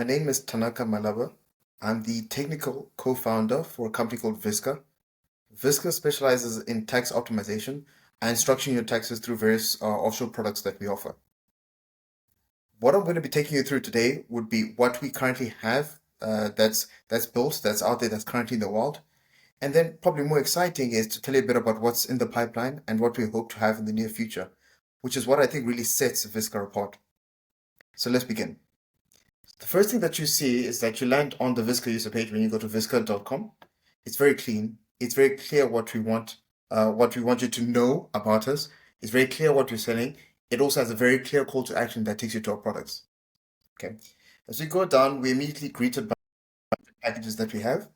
My name is Tanaka Malaba. I'm the technical co-founder for a company called VISXA. VISXA specializes in tax optimization and structuring your taxes through various offshore products that we offer. What I'm going to be taking you through today would be what we currently have that's built, that's out there, that's currently in the world. And then probably more exciting is to tell you a bit about what's in the pipeline and what we hope to have in the near future, which is what I think really sets VISXA apart. So let's begin. The first thing that you see is that you land on the VISXA user page when you go to visxa.com. It's very clean. It's very clear what we want you to know about us. It's very clear what we're selling. It also has a very clear call to action that takes you to our products. Okay. As we go down, we're immediately greeted by packages that we have.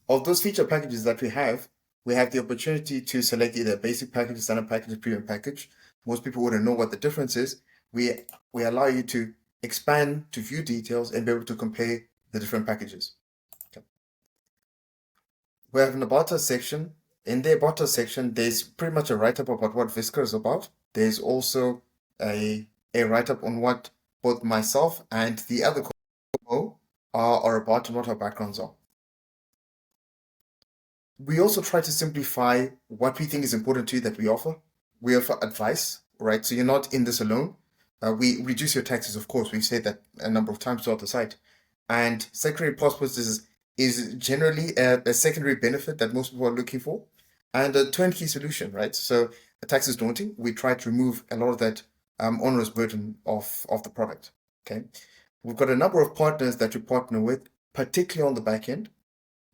Of those feature packages that we have the opportunity to select either a basic package, standard package, premium package. Most people wouldn't know what the difference is. We allow you to expand to view details and be able to compare the different packages. Okay. We have an About Us section. In the About Us section, there's pretty much a write-up about what VISXA is about. There's also a write-up on what both myself and the other co are about and what our backgrounds are. We also try to simplify what we think is important to you that we offer. We offer advice, right? So you're not in this alone. We reduce your taxes, of course. We've said that a number of times throughout the site. And secondary passports is generally a secondary benefit that most people are looking for, and a turnkey solution, right? So the tax is daunting. We try to remove a lot of that onerous burden of the product. Okay, we've got a number of partners that we partner with, particularly on the back end,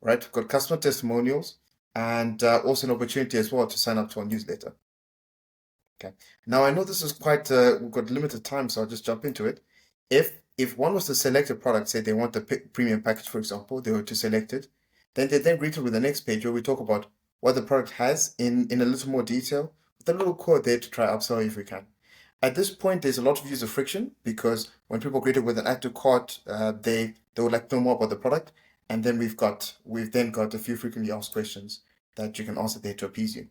right? We've got customer testimonials and also an opportunity as well to sign up to our newsletter. Okay. Now I know this is quite we've got limited time, so I'll just jump into it. If one was to select a product, say they want the premium package, for example, they were to select it, then they then greeted with the next page where we talk about what the product has in a little more detail, with a little code there to try upsell if we can. At this point, there's a lot of user friction because when people greeted with an add to cart, they would like to know more about the product, and then we've then got a few frequently asked questions that you can answer there to appease you.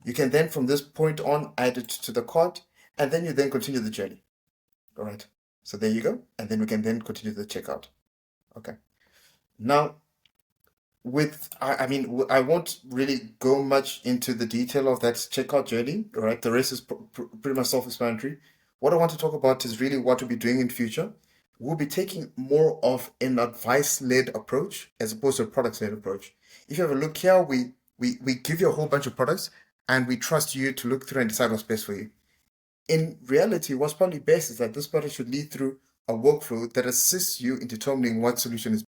You can then, from this point on, add it to the cart, and then you then continue the journey. All right. So there you go. And then we can then continue the checkout. Okay. Now, I won't really go much into the detail of that checkout journey. All right. The rest is pretty much self-explanatory. What I want to talk about is really what we'll be doing in future. We'll be taking more of an advice-led approach as opposed to a product-led approach. If you have a look here, we give you a whole bunch of products and we trust you to look through and decide what's best for you. In reality, what's probably best is that this product should lead through a workflow that assists you in determining what solution is